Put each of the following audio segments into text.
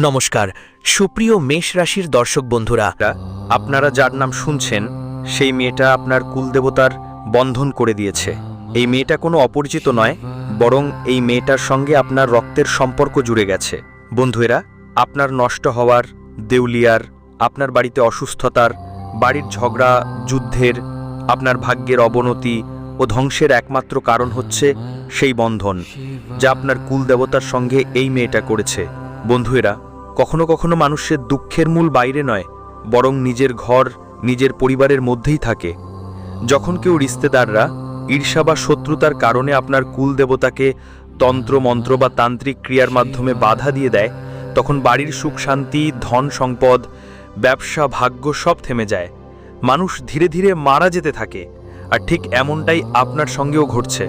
নমস্কার সুপ্রিয় মেষ রাশির দর্শক বন্ধুরা, আপনারা যার নাম শুনছেন সেই মেয়েটা আপনার কুলদেবতার বন্ধন করে দিয়েছে। এই মেয়েটা কোনো অপরিচিত নয়, বরং এই মেয়েটার সঙ্গে আপনার রক্তের সম্পর্ক জুড়ে গেছে। বন্ধুরা, আপনার নষ্ট হওয়ার, দেউলিয়ার, আপনার বাড়িতে অসুস্থতার, বাড়ির ঝগড়া, যুদ্ধের, আপনার ভাগ্যের অবনতি ও ধ্বংসের একমাত্র কারণ হচ্ছে সেই বন্ধন যা আপনার কুলদেবতার সঙ্গে এই মেয়েটা করেছে। বন্ধুরা, কখনো কখনো মানুষের দুঃখের মূল বাইরে নয়, বরং নিজের ঘর, নিজের পরিবারের মধ্যেই থাকে। যখন কেউ রিশতেদাররা ঈর্ষা বা শত্রুতার কারণে আপনার কুলদেবতাকে তন্ত্র মন্ত্র বা তান্ত্রিক ক্রিয়ার মাধ্যমে বাধা দিয়ে দেয়, তখন বাড়ির সুখ শান্তি, ধন সম্পদ, ব্যবসা, ভাগ্য সব থেমে যায়। মানুষ ধীরে ধীরে মারা যেতে থাকে। আর ঠিক এমনটাই আপনার সঙ্গেও ঘটছে,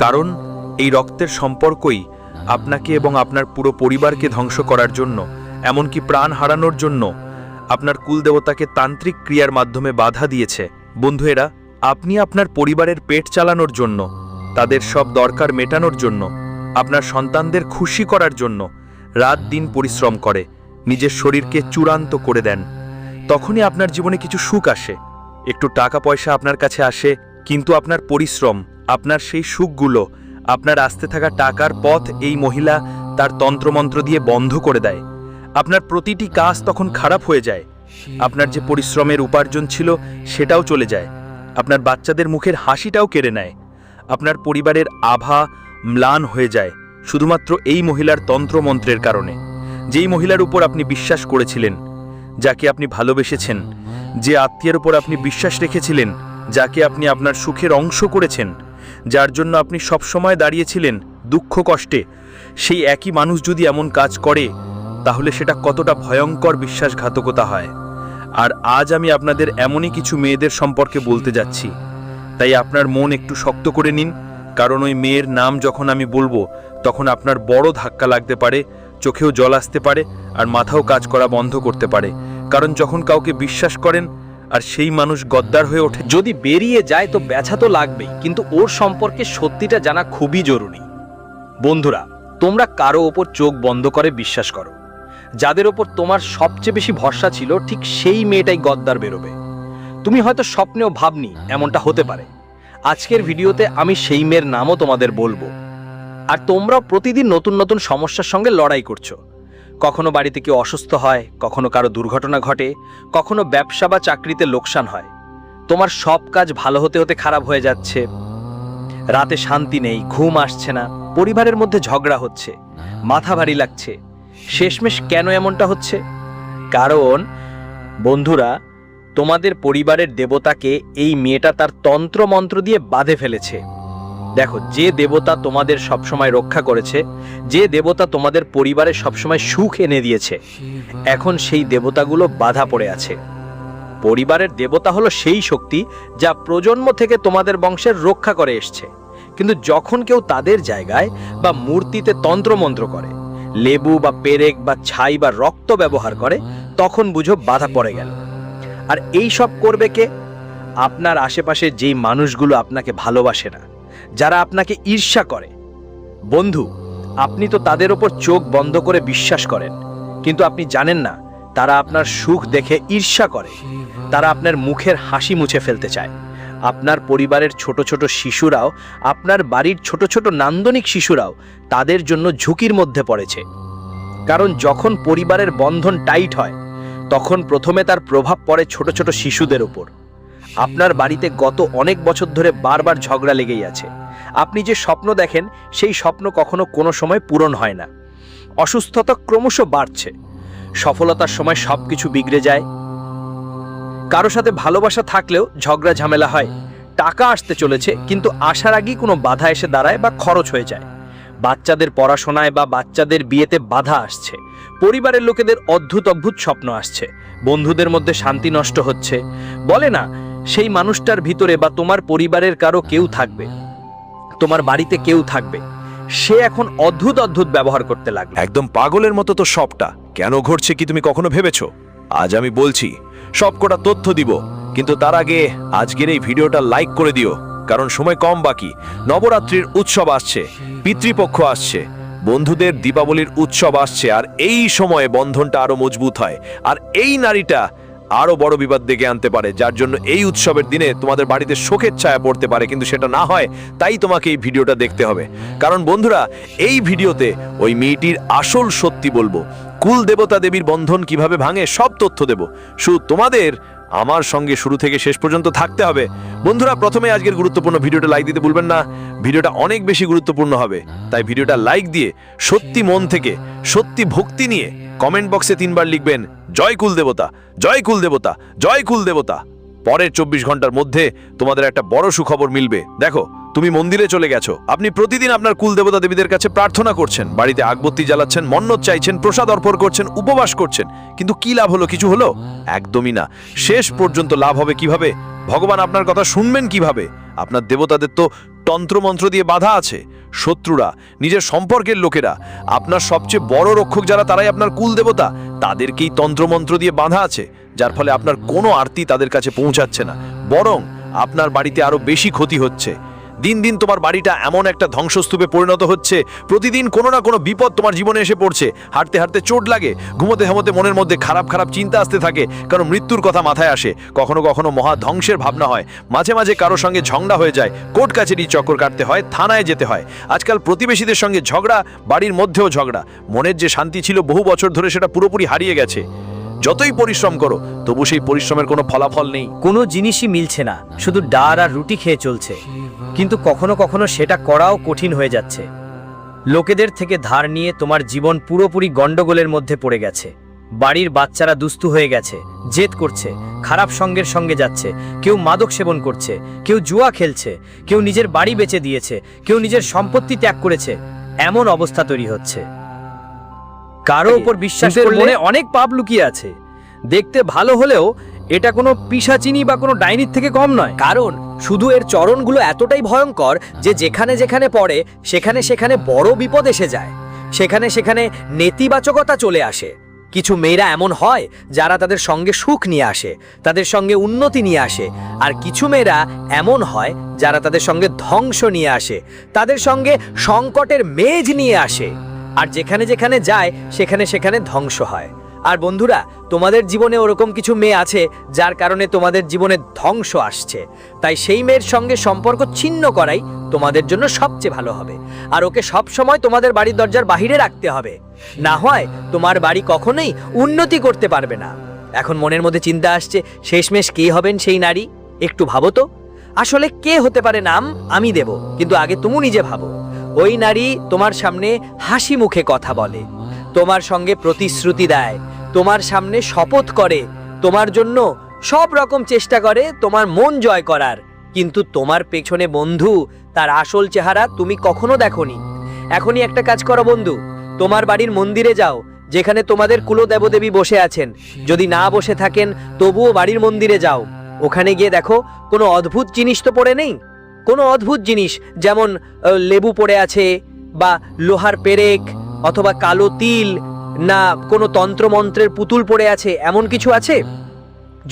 কারণ এই রক্তের সম্পর্কই আপনাকে এবং আপনার পুরো পরিবারকে ধ্বংস করার জন্য, এমনকি প্রাণ হারানোর জন্য আপনার কুলদেবতাকে তান্ত্রিক ক্রিয়ার মাধ্যমে বাধা দিয়েছে। বন্ধুরা, আপনি আপনার পরিবারের পেট চালানোর জন্য, তাদের সব দরকার মেটানোর জন্য, আপনার সন্তানদের খুশি করার জন্য রাত দিন পরিশ্রম করে নিজের শরীরকে চূড়ান্ত করে দেন। তখনই আপনার জীবনে কিছু সুখ আসে, একটু টাকা পয়সা আপনার কাছে আসে, কিন্তু আপনার পরিশ্রম, আপনার সেই সুখগুলো, আপনার আসতে থাকা টাকার পথ এই মহিলা তার তন্ত্রমন্ত্র দিয়ে বন্ধ করে দেয়। আপনার প্রতিটি কাজ তখন খারাপ হয়ে যায়। আপনার যে পরিশ্রমের উপার্জন ছিল সেটাও চলে যায়। আপনার বাচ্চাদের মুখের হাসিটাও কেড়ে নেয়। আপনার পরিবারের আভা ম্লান হয়ে যায় শুধুমাত্র এই মহিলার তন্ত্রমন্ত্রের কারণে। যেই মহিলার উপর আপনি বিশ্বাস করেছিলেন, যাকে আপনি ভালোবেসেছেন, যে আত্মীয়ের উপর আপনি বিশ্বাস রেখেছিলেন, যাকে আপনি আপনার সুখের অংশ করেছেন, যার জন্য আপনি সবসময় দাঁড়িয়েছিলেন দুঃখ কষ্টে, সেই একই মানুষ যদি এমন কাজ করে, তাহলে সেটা কতটা ভয়ঙ্কর বিশ্বাসঘাতকতা হয়। আর আজ আমি আপনাদের এমনই কিছু মেয়েদের সম্পর্কে বলতে যাচ্ছি। তাই আপনার মন একটু শক্ত করে নিন, কারণ ওই মেয়ের নাম যখন আমি বলবো তখন আপনার বড় ধাক্কা লাগতে পারে, চোখেও জল আসতে পারে, আর মাথাও কাজ করা বন্ধ করতে পারে। কারণ যখন কাউকে বিশ্বাস করেন আর সেই মানুষ গদ্দার হয়ে ওঠে, যদি বেরিয়ে যায় তো ব্যথা তো লাগবেই, কিন্তু ওর সম্পর্কে সত্যিটা জানা খুবই জরুরি। বন্ধুরা, তোমরা কারো ওপর চোখ বন্ধ করে বিশ্বাস করো। যাদের ওপর তোমার সবচেয়ে বেশি ভরসা ছিল, ঠিক সেই মেয়েটাই গদ্দার বেরোবে। তুমি হয়তো স্বপ্নেও ভাবনি এমনটা হতে পারে। আজকের ভিডিওতে আমি সেই মেয়ের নামও তোমাদের বলবো। আর তোমরাও প্রতিদিন নতুন নতুন সমস্যার সঙ্গে লড়াই করছো। কখনো বাড়িতে কেউ অসুস্থ হয়, কখনো কারো দুর্ঘটনা ঘটে, কখনো ব্যবসা বা চাকরিতে লোকসান হয়। তোমার সব কাজ ভালো হতে হতে খারাপ হয়ে যাচ্ছে। রাতে শান্তি নেই, ঘুম আসছে না, পরিবারের মধ্যে ঝগড়া হচ্ছে, মাথা ভারী লাগছে। শেষমেশ কেন এমনটা হচ্ছে? কারণ বন্ধুরা, তোমাদের পরিবারের দেবতাকে এই মেয়েটা তার তন্ত্র মন্ত্র দিয়ে বাঁধে ফেলেছে। দেখো, যে দেবতা তোমাদের সবসময় রক্ষা করেছে, যে দেবতা তোমাদের পরিবারে সবসময় সুখ এনে দিয়েছে, এখন সেই দেবতাগুলো বাধা পড়ে আছে। পরিবারের দেবতা হলো সেই শক্তি যা প্রজন্ম থেকে তোমাদের বংশের রক্ষা করে এসছে। কিন্তু যখন কেউ তাদের জায়গায় বা মূর্তিতে তন্ত্রমন্ত্র করে, লেবু বা পেরেক বা ছাই বা রক্ত ব্যবহার করে, তখন বুঝো বাধা পড়ে গেল। আর এই সব করবে কে? আপনার আশেপাশে যেই মানুষগুলো আপনাকে ভালোবাসে না, যারা আপনাকে ঈর্ষা করে। বন্ধু, আপনি তো তাদের ওপর চোখ বন্ধ করে বিশ্বাস করেন, কিন্তু আপনি জানেন না তারা আপনার সুখ দেখে ঈর্ষা করে। তারা আপনার মুখের হাসি মুছে ফেলতে চায়। আপনার পরিবারের ছোট ছোট শিশুরাও, আপনার বাড়ির ছোট ছোট নান্দনিক শিশুরাও তাদের জন্য ঝুঁকির মধ্যে পড়েছে। কারণ যখন পরিবারের বন্ধন টাইট হয়, তখন প্রথমে তার প্রভাব পড়ে ছোট ছোট শিশুদের উপর। আপনার বাড়িতে গত অনেক বছর ধরে বারবার ঝগড়া লেগেই আছে। আপনি যে স্বপ্ন দেখেন, সেই স্বপ্ন কখনো কোনো সময় পূরণ হয় না। অসুস্থতা ক্রমশ বাড়ছে। সফলতার সময় সবকিছু বিগড়ে যায়। কারো সাথে ভালোবাসা থাকলেও ঝগড়া ঝামেলা হয়। টাকা আসতে চলেছে, কিন্তু আসার আগেই কোনো বাধা এসে দাঁড়ায় বা খরচ হয়ে যায়। বাচ্চাদের পড়াশোনায় বা বাচ্চাদের বিয়েতে বাধা আসছে। পরিবারের লোকেদের অদ্ভুত অদ্ভুত স্বপ্ন আসছে। বন্ধুদের মধ্যে শান্তি নষ্ট হচ্ছে। বলে না, সেই মানুষটার ভিতরে বা তোমার পরিবারের কারো কেউ থাকবে, তোমার বাড়িতে কেউ থাকবে, সে এখন অদ্ভুত অদ্ভুত ব্যবহার করতে লাগলো। একদম পাগলের মতো তো সবটা কেন ঘটছে কি তুমি কখনো ভেবেছো? আজ আমি বলছি, সবকটা তথ্য দিব, কিন্তু তার আগে আজকের এই ভিডিওটা লাইক করে দিও, কারণ সময় কম বাকি। নবরাত্রির উৎসব আসছে, পিতৃপক্ষ আসছে, বন্ধুদের দীপাবলির উৎসব আসছে, আর এই সময়ে বন্ধনটা আরো মজবুত হয়, আর এই নারীটা আরো বড় বিপদ ডেকে আনতে পারে, যার জন্য এই উৎসবের দিনে তোমাদের বাড়িতে শোকের ছায়া পড়তে পারে। কিন্তু সেটা না হয় তাই তোমাকে এই ভিডিওটা দেখতে হবে, কারণ বন্ধুরা এই ভিডিওতে ওই মেয়েটির আসল সত্যি বলবো। কুল দেবতা দেবীর বন্ধন কিভাবে ভাঙে সব তথ্য দেব। শুধু তোমাদের আমার সঙ্গে শুরু থেকে শেষ পর্যন্ত থাকতে হবে। বন্ধুরা প্রথমে আজকের গুরুত্বপূর্ণ ভিডিওটা লাইক দিতে ভুলবেন না, ভিডিওটা অনেক বেশি গুরুত্বপূর্ণ হবে। তাই ভিডিওটা লাইক দিয়ে সত্যি মন থেকে সত্যি ভক্তি নিয়ে কমেন্ট বক্সে 3 বার লিখবেন জয় কুল দেবতা, জয় কুল দেবতা, জয় কুল দেবতা। পরের 24 ঘন্টার মধ্যে তোমাদের একটা বড় সুখবর মিলবে। দেখো, তুমি মন্দিরে চলে গেছো, আপনি প্রতিদিন আপনার কুল দেবতা দেবীদের কাছে প্রার্থনা করছেন, বাড়িতে আগবত্তি জ্বালাচ্ছেন, মন্নত চাইছেন, প্রসাদ অর্পণ করছেন, উপবাস করছেন, কিন্তু কি লাভ হলো? কিছু হলো? একদমই না। শেষ পর্যন্ত লাভ হবে কিভাবে? ভগবান আপনার কথা শুনবেন কিভাবে? আপনার দেবতাদের তো তন্ত্রমন্ত্র দিয়ে বাধা আছে। শত্রুরা, নিজের সম্পর্কের লোকেরা, আপনার সবচেয়ে বড় রক্ষক যারা, তারাই আপনার কুল দেবতা, তাদেরকেই তন্ত্রমন্ত্র দিয়ে বাঁধা আছে, যার ফলে আপনার কোনো আরতি তাদের কাছে পৌঁছাচ্ছে না, বরং আপনার বাড়িতে আরো বেশি ক্ষতি হচ্ছে। দিন দিন তোমার বাড়িটা এমন একটা ধ্বংসস্তূপে পরিণত হচ্ছে, প্রতিদিন কোনো না কোনো বিপদ তোমার জীবনে এসে পড়ছে। হাঁটতে হাঁটতে চোট লাগে, ঘুমোতে ঘুমোতে মনের মধ্যে খারাপ খারাপ চিন্তা আসতে থাকে, কারণ মৃত্যুর কথা মাথায় আসে, কখনো কখনো মহা ধ্বংসের ভাবনা হয়, মাঝে মাঝে কারো সঙ্গে ঝগড়া হয়ে যায়, কোর্ট কাছারি চক্কর কাটতে হয়, থানায় যেতে হয়। আজকাল প্রতিবেশীদের সঙ্গে ঝগড়া, বাড়ির মধ্যেও ঝগড়া। মনের যে শান্তি ছিল বহু বছর ধরে, সেটা পুরোপুরি হারিয়ে গেছে। যতই পরিশ্রম করো তবু সেই পরিশ্রমের কোনো ফলাফল নেই। কোনো জিনিসই মিলছে না, শুধু ডাল আর রুটি খেয়ে চলছে, কিন্তু কখনো কখনো সেটা করাও কঠিন হয়ে যাচ্ছে। লোকেদের থেকে ধার নিয়ে তোমার জীবন পুরোপুরি গন্ডগোলের মধ্যে পড়ে গেছে। বাড়ির বাচ্চারা দুষ্টু হয়ে গেছে, জেদ করছে, খারাপ সঙ্গের সঙ্গে যাচ্ছে, কেউ মাদক সেবন করছে, কেউ জুয়া খেলছে, কেউ নিজের বাড়ি বেচে দিয়েছে, কেউ নিজের সম্পত্তি ত্যাগ করেছে। এমন অবস্থা তৈরি হচ্ছে। কারো উপর বিশ্বাস করলে মনে অনেক পাপ লুকিয়ে আছে। দেখতে ভালো হলেও এটা কোনো পিশাচিনি বা কোনো ডাইনির থেকে কম নয়। কারণ শুধু এর চরণগুলো এতটাই ভয়ঙ্কর যে যেখানে যেখানে পড়ে সেখানে সেখানে বড় বিপদ এসে যায়, সেখানে সেখানে নেতিবাচকতা চলে আসে। কিছু মেয়েরা এমন হয় যারা তাদের সঙ্গে সুখ নিয়ে আসে, তাদের সঙ্গে উন্নতি নিয়ে আসে, আর কিছু মেয়েরা এমন হয় যারা তাদের সঙ্গে ধ্বংস নিয়ে আসে, তাদের সঙ্গে সংকটের মেঘ নিয়ে আসে। আর যেখানে যেখানে যায় সেখানে সেখানে ধ্বংস হয়। আর বন্ধুরা, তোমাদের জীবনে ওরকম কিছু মেয়ে আছে যার কারণে তোমাদের জীবনে ধ্বংস আসছে। তাই সেই মেয়ের সঙ্গে সম্পর্ক ছিন্ন করাই তোমাদের জন্য সবচেয়ে ভালো হবে। আর ওকে সব সময় তোমাদের বাড়ির দরজার বাহিরে রাখতে হবে, না হয় তোমার বাড়ি কখনোই উন্নতি করতে পারবে না। এখন মনের মধ্যে চিন্তা আসছে, শেষমেশ কে হবেন সেই নারী? একটু ভাবো তো, আসলে কে হতে পারে? নাম আমি দেব, কিন্তু আগে তুমি নিজে ভাবো। ওই নারী তোমার সামনে হাসি মুখে কথা বলে, তোমার সঙ্গে প্রতিশ্রুতি দেয়, তোমার সামনে শপথ করে, তোমার জন্য সব রকম চেষ্টা করে তোমার মন জয় করার, কিন্তু তোমার পেছনে বন্ধু তার আসল চেহারা তুমি কখনো দেখোনি। এখনই একটা কাজ করো বন্ধু, তোমার বাড়ির মন্দিরে যাও, যেখানে তোমাদের কুলদেবদেবী বসে আছেন। যদি না বসে থাকেন তবুও বাড়ির মন্দিরে যাও, ওখানে গিয়ে দেখো কোনো অদ্ভুত জিনিস তো পড়ে নেই। কোনো অদ্ভুত জিনিস যেমন লেবু পড়ে আছে, বা লোহার পেরেক, অথবা কালো তিল, না কোনো তন্ত্রমন্ত্রের পুতুল পড়ে আছে, এমন কিছু আছে?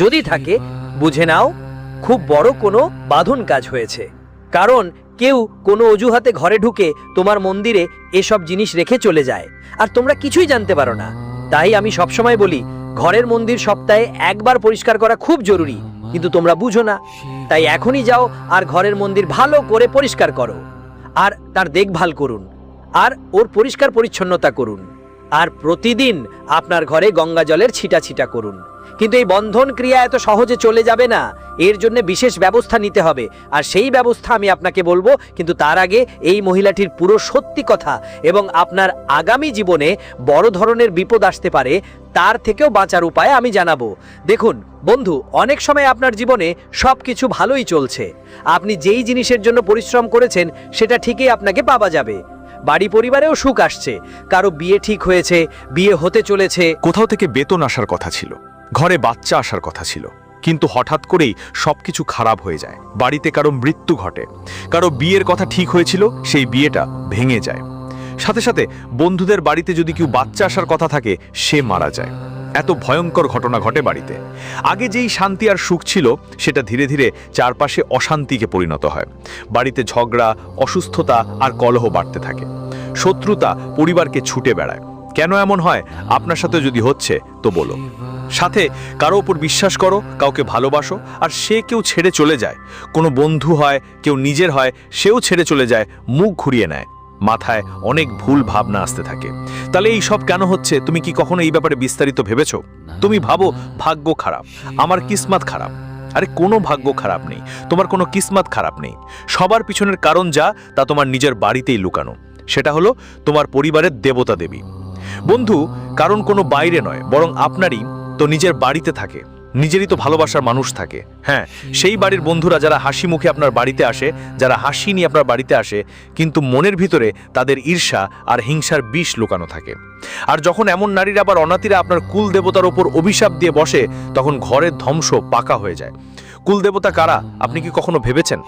যদি থাকে বুঝে নাও খুব বড় কোনো বাঁধন কাজ হয়েছে। কারণ কেউ কোনো অজুহাতে ঘরে ঢুকে তোমার মন্দিরে এসব জিনিস রেখে চলে যায়, আর তোমরা কিছুই জানতে পারো না। তাই আমি সবসময় বলি, ঘরের মন্দির সপ্তাহে একবার পরিষ্কার করা খুব জরুরি, কিন্তু তোমরা বুঝো না। তাই এখনই যাও আর ঘরের মন্দির ভালো করে পরিষ্কার করো, আর তার দেখভাল করুন, আর ওর পরিষ্কার পরিচ্ছন্নতা করুন, আর প্রতিদিন আপনার ঘরে গঙ্গা জলের ছিটা ছিটা করুন। কিন্তু এই বন্ধন ক্রিয়া এত সহজে চলে যাবে না, এর জন্য বিশেষ ব্যবস্থা নিতে হবে, আর সেই ব্যবস্থা আমি আপনাকে বলবো। কিন্তু তার আগে এই মহিলাটির পুরো সত্যি কথা এবং আপনার আগামী জীবনে বড় ধরনের বিপদ আসতে পারে তার থেকেও বাঁচার উপায় আমি জানাবো। দেখুন বন্ধু, অনেক সময় আপনার জীবনে সবকিছু ভালোই চলছে, আপনি যেই জিনিসের জন্য পরিশ্রম করেছেন সেটা ঠিকই আপনাকে পাওয়া যাবে। বাড়ি পরিবারেও সুখ আসছে, কারো বিয়ে ঠিক হয়েছে, বিয়ে হতে চলেছে, কোথাও থেকে বেতন আসার কথা ছিল, ঘরে বাচ্চা আসার কথা ছিল, কিন্তু হঠাৎ করেই সবকিছু খারাপ হয়ে যায়। বাড়িতে কারো মৃত্যু ঘটে, কারো বিয়ের কথা ঠিক হয়েছিল সেই বিয়েটা ভেঙে যায়। সাথে সাথে বন্ধুদের বাড়িতে যদি কেউ বাচ্চা আসার কথা থাকে সে মারা যায়। এত ভয়ঙ্কর ঘটনা ঘটে বাড়িতে। আগে যেই শান্তি আর সুখ ছিল সেটা ধীরে ধীরে চারপাশে অশান্তিকে পরিণত হয়। বাড়িতে ঝগড়া, অসুস্থতা আর কলহ বাড়তে থাকে। শত্রুতা পরিবারকে ছুটে বেড়ায়। কেন এমন হয়? আপনার সাথে যদি হচ্ছে তো বলো। সাথে কারো ওপর বিশ্বাস করো, কাউকে ভালোবাসো, আর সে কেউ ছেড়ে চলে যায়। কোনো বন্ধু হয়, কেউ নিজের হয়, সেও ছেড়ে চলে যায়, মুখ ঘুরিয়ে নেয়, মাথায় অনেক ভুল ভাবনা আসতে থাকে। তাহলে এই সব কেন হচ্ছে? তুমি কি কখনো এই ব্যাপারে বিস্তারিত ভেবেছো? তুমি ভাবো ভাগ্য খারাপ, আমার কিসমত খারাপ। আরে কোনো ভাগ্য খারাপ নেই, তোমার কোনো কিসমত খারাপ নেই। সবার পিছনের কারণ যা তা তোমার নিজের বাড়িতেই লুকানো। সেটা হলো তোমার পরিবারের দেবতা দেবী। বন্ধু কারণ কোনো বাইরে নয়, বরং আপনারই তো নিজের বাড়িতে থাকে, নিজেরই তো ভালোবাসার মানুষ থাকে। হ্যাঁ, সেই বাড়ির বন্ধুরা যারা হাসি মুখে আপনার বাড়িতে আসে, যারা হাসি নিয়ে আপনার বাড়িতে আসে, কিন্তু মনের ভিতরে তাদের ঈর্ষা আর হিংসার বিষ লুকানো থাকে। আর যখন এমন নারীরা আবার অনাথীরা আপনার কুল দেবতার ওপর অভিশাপ দিয়ে বসে, তখন ঘরের ধ্বংস পাকা হয়ে যায়। কুলদেবতা কারা আপনি কি কখনো ভেবেছেন?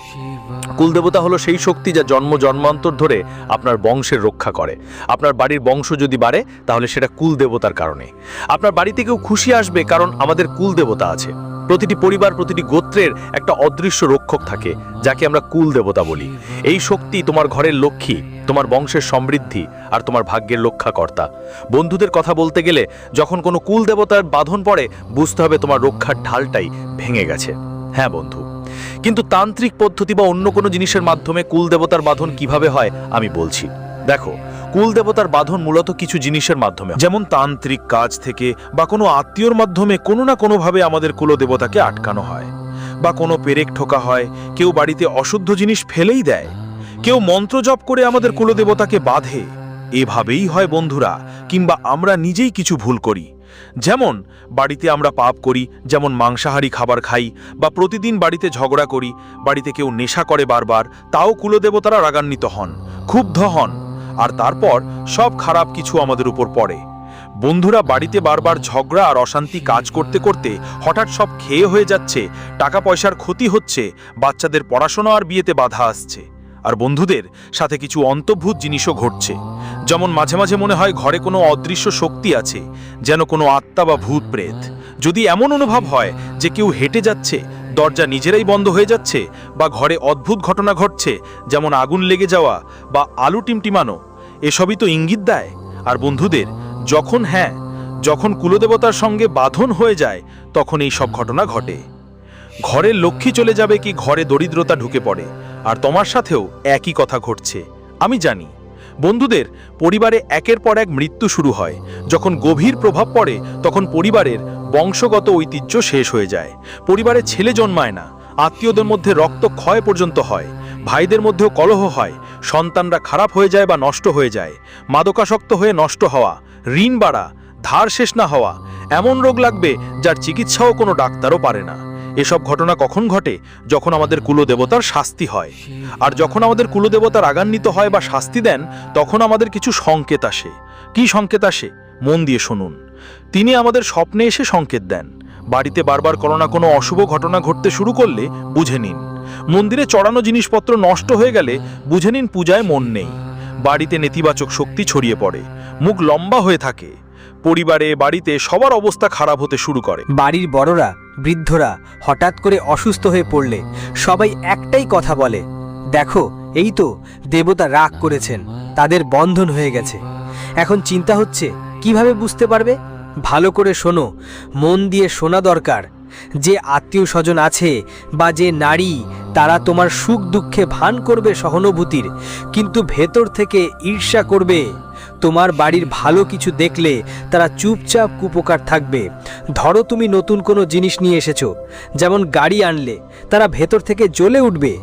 কুলদেবতা হলো সেই শক্তি যা জন্ম জন্মান্তর ধরে আপনার বংশের রক্ষা করে। আপনার বাড়ির বংশ যদি বাড়ে তাহলে সেটা কুলদেবতার কারণে। আপনার বাড়িতে কেউ খুশি আসবে কারণ আমাদের কুলদেবতা আছে। প্রতিটি পরিবার, প্রতিটি গোত্রের একটা অদৃশ্য রক্ষক থাকে যাকে আমরা কুলদেবতা বলি। এই শক্তি তোমার ঘরের লক্ষ্মী, তোমার বংশের সমৃদ্ধি আর তোমার ভাগ্যের রক্ষাকর্তা। বন্ধুদের কথা বলতে গেলে যখন কোনো কুলদেবতার বাঁধন পড়ে, বুঝতে হবে তোমার রক্ষার ঢালটাই ভেঙে গেছে। হ্যাঁ বন্ধু, কিন্তু তান্ত্রিক পদ্ধতি বা অন্য কোনো জিনিসের মাধ্যমে কুলদেবতার বাঁধন কিভাবে হয় আমি বলছি। দেখো, কুলদেবতার বাঁধন মূলত কিছু জিনিসের মাধ্যমে, যেমন তান্ত্রিক কাজ থেকে বা কোনো আত্মীয়র মাধ্যমে কোনো না কোনোভাবে আমাদের কুলদেবতাকে আটকানো হয়, বা কোনো পেরেক ঠোকা হয়, কেউ বাড়িতে অশুদ্ধ জিনিস ফেলেই দেয়, কেউ মন্ত্র জপ করে আমাদের কুলদেবতাকে বাঁধে। এভাবেই হয় বন্ধুরা, কিংবা আমরা নিজেই কিছু ভুল করি। যেমন বাড়িতে আমরা পাপ করি, যেমন মাংসাহারী খাবার খাই, বা প্রতিদিন বাড়িতে ঝগড়া করি, বাড়িতে কেউ নেশা করে বারবার, তাও কুলদেবতারা রাগান্বিত হন, ক্ষুব্ধ হন, আর তারপর সব খারাপ কিছু আমাদের উপর পড়ে। বন্ধুরা, বাড়িতে বারবার ঝগড়া আর অশান্তি কাজ করতে করতে হঠাৎ সব খেয়ে হয়ে যাচ্ছে, টাকা পয়সার ক্ষতি হচ্ছে, বাচ্চাদের পড়াশোনা আর বিয়েতে বাধা আসছে। আর বন্ধুদের সাথে কিছু অন্তর্ভূত জিনিসও ঘটছে, যেমন মাঝে মাঝে মনে হয় ঘরে কোনো অদৃশ্য শক্তি আছে, যেন কোনো আত্মা বা ভূত প্রেত। যদি এমন অনুভব হয় যে কেউ হেঁটে যাচ্ছে, দরজা নিজেরাই বন্ধ হয়ে যাচ্ছে, বা ঘরে অদ্ভুত ঘটনা ঘটছে, যেমন আগুন লেগে যাওয়া বা আলু টিমটিমানো, এসবই তো ইঙ্গিত দেয়। আর বন্ধুদের যখন কুলদেবতার সঙ্গে বাঁধন হয়ে যায়, তখন এই সব ঘটনা ঘটে। ঘরের লক্ষ্মী চলে যাবে কি ঘরে দরিদ্রতা ঢুকে পড়ে, আর তোমার সাথেও একই কথা ঘটছে। আমি জানি বন্ধুদের, পরিবারে একের পর এক মৃত্যু শুরু হয়। যখন গভীর প্রভাব পড়ে, তখন পরিবারের বংশগত ঐতিহ্য শেষ হয়ে যায়। পরিবারে ছেলে জন্মায় না, আত্মীয়দের মধ্যে রক্ত ক্ষয় পর্যন্ত হয়, ভাইদের মধ্যেও কলহ হয়, সন্তানরা খারাপ হয়ে যায় বা নষ্ট হয়ে যায়, মাদকাসক্ত হয়ে নষ্ট হওয়া, ঋণ বাড়া, ধার শেষ না হওয়া, এমন রোগ লাগবে যার চিকিৎসাও কোনো ডাক্তারও পারে না। এসব ঘটনা কখন ঘটে? যখন আমাদের কুলদেবতার শাস্তি হয়। আর যখন আমাদের কুলদেবতা রাগান্বিত হয় বা শাস্তি দেন, তখন আমাদের কিছু সংকেত আসে। কি সংকেত আসে? মন দিয়ে শুনুন। তিনি আমাদের স্বপ্নে এসে সংকেত দেন। বাড়িতে বারবার কোনো না কোনো অশুভ ঘটনা ঘটতে শুরু করলে বুঝে নিন। মন্দিরে চড়ানো জিনিসপত্র নষ্ট হয়ে গেলে বুঝে নিন পূজায় মন নেই। বাড়িতে নেতিবাচক শক্তি ছড়িয়ে পড়ে, মুখ লম্বা হয়ে থাকে, পরিবারে বাড়িতে সবার অবস্থা খারাপ হতে শুরু করে। বাড়ির বড়রা, বৃদ্ধরা হঠাৎ করে অসুস্থ হয়ে পড়লে সবাই একটাই কথা বলে, দেখো এই তো দেবতা রাগ করেছেন, তাদের বন্ধন হয়ে গেছে। এখন চিন্তা হচ্ছে কিভাবে বুঝতে পারবে? ভালো করে শোনো, মন দিয়ে শোনা দরকার। যে আত্মীয় স্বজন আছে বা যে নারী, তারা তোমার সুখ দুঃখে ভান করবে সহানুভূতির, কিন্তু ভেতর থেকে ঈর্ষা করবে। তোমার বাড়ির ভালো কিছু দেখলে তারা চুপচাপ কুপোকার থাকবে। ধরো তুমি নতুন কোনো জিনিস নিয়ে এসেছো, যেমন গাড়ি আনলে, তারা ভেতর থেকে জ্বলে উঠবে।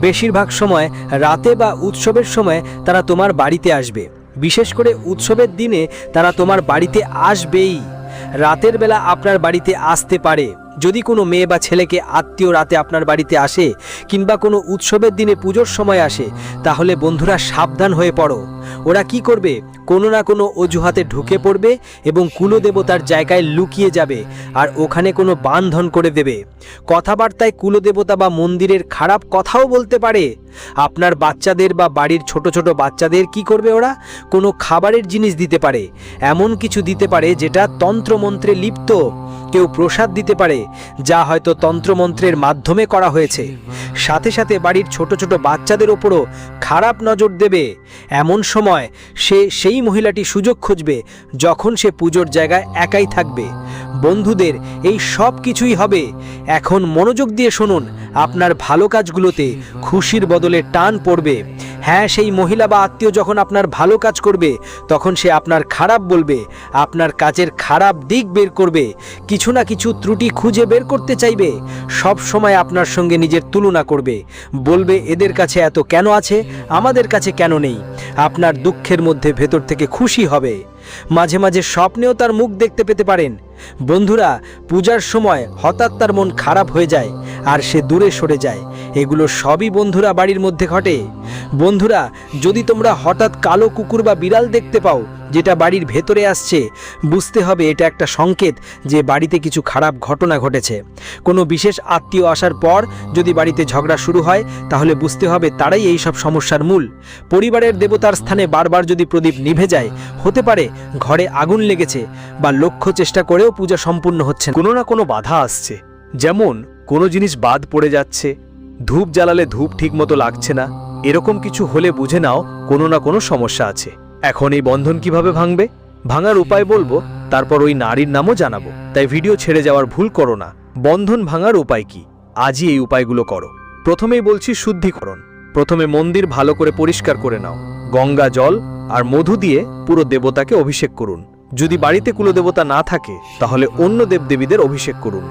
বেশিরভাগ সময় রাতে বা উৎসবের সময় তারা তোমার বাড়িতে আসবে। বিশেষ করে উৎসবের দিনে তারা তোমার বাড়িতে আসবেই। রাতের বেলা আপনার বাড়িতে আসতে পারে। যদি কোনো মেয়ে বা ছেলেকে আত্মীয় রাতে আপনার বাড়িতে আসে, কিংবা কোনো উৎসবের দিনে পুজোর সময় আসে, তাহলে বন্ধুরা সাবধান হয়ে পড়ো। ওরা কি করবে? কোনো না কোনো অজুহাতে ঢুকে পড়বে এবং কুলদেবতার জায়গায় লুকিয়ে যাবে, আর ওখানে কোনো বাঁধন করে দেবে। কথাবার্তায় কুলদেবতা বা মন্দিরের খারাপ কথাও বলতে পারে। আপনার বাচ্চাদের বা বাড়ির ছোট ছোট বাচ্চাদের কি করবে? ওরা কোনো খাবারের জিনিস দিতে পারে, এমন কিছু দিতে পারে যেটা তন্ত্রমন্ত্রে লিপ্ত। কেউ প্রসাদ দিতে পারে, যা হয়তো তন্ত্রমন্ত্রের মাধ্যমে করা হয়েছে। সাথে সাথে বাড়ির ছোট ছোট বাচ্চাদের ওপরও খারাপ নজর দেবে। এমন সময় সেই মহিলাটি সুযোগ খুঁজবে যখন সে পুজোর জায়গায় একাই থাকবে। বন্ধুদের এই সব কিছুই হবে। এখন মনোযোগ দিয়ে শুনুন, আপনার ভালো কাজগুলোতে খুশির বদলে টান পড়বে। হ্যাঁ, সেই মহিলা বা আত্মীয় যখন আপনার ভালো কাজ করবে তখন সে আপনার খারাপ বলবে, আপনার কাজের খারাপ দিক বের করবে, কিছু না কিছু ত্রুটি খুঁজে বের করতে চাইবে। সব সময় আপনার সঙ্গে নিজের তুলনা করবে, বলবে এদের কাছে এত কেন আছে, আমাদের কাছে কেন নেই। আপনার দুঃখের মধ্যে ভেতর থেকে খুশি হবে। মাঝে মাঝে স্বপ্নেও তার মুখ দেখতে পেতে পারেন। বন্ধুরা, পূজার সময় হঠাৎ তার মন খারাপ হয়ে যায় আর সে দূরে সরে যায়। এগুলো সবই বন্ধুরা বাড়ির মধ্যে ঘটে। বন্ধুরা, যদি তোমরা হঠাৎ কালো কুকুর বা বিড়াল দেখতে পাও যেটা বাড়ির ভেতরে আসছে, বুঝতে হবে এটা একটা সংকেত যে বাড়িতে কিছু খারাপ ঘটনা ঘটেছে। কোনো বিশেষ আত্মীয় আসার পর যদি বাড়িতে ঝগড়া শুরু হয় তাহলে বুঝতে হবে তারাই এই সব সমস্যার মূল। পরিবারের দেবতার স্থানে বারবার যদি প্রদীপ নিভে যায়, হতে পারে ঘরে আগুন লেগেছে বা লক্ষ্য চেষ্টা করেও পূজা সম্পূর্ণ হচ্ছে না। কোনো না কোনো বাধা আসছে, যেমন কোনো জিনিস বাদ পড়ে যাচ্ছে, ধূপ জ্বালালে ধূপ ঠিকমতো লাগছে না। এরকম কিছু হলে বুঝে নাও কোনো না কোনো সমস্যা আছে। এখন এই বন্ধন কিভাবে ভাঙবে, ভাঙার উপায় বলবো, তারপর ওই নারীর নামও জানাবো, তাই ভিডিও ছেড়ে যাওয়ার ভুল করো না। বন্ধন ভাঙার উপায় কি? আজই এই উপায়গুলো করো। প্রথমেই বলছি শুদ্ধিকরণ। প্রথমে মন্দির ভালো করে পরিষ্কার করে নাও। গঙ্গা জল আর মধু দিয়ে পুরো দেবতাকে অভিষেক করুন। যদি বাড়িতে কুলদেবতা না থাকে তাহলে অন্য দেবদেবীদের অভিষেক করুন।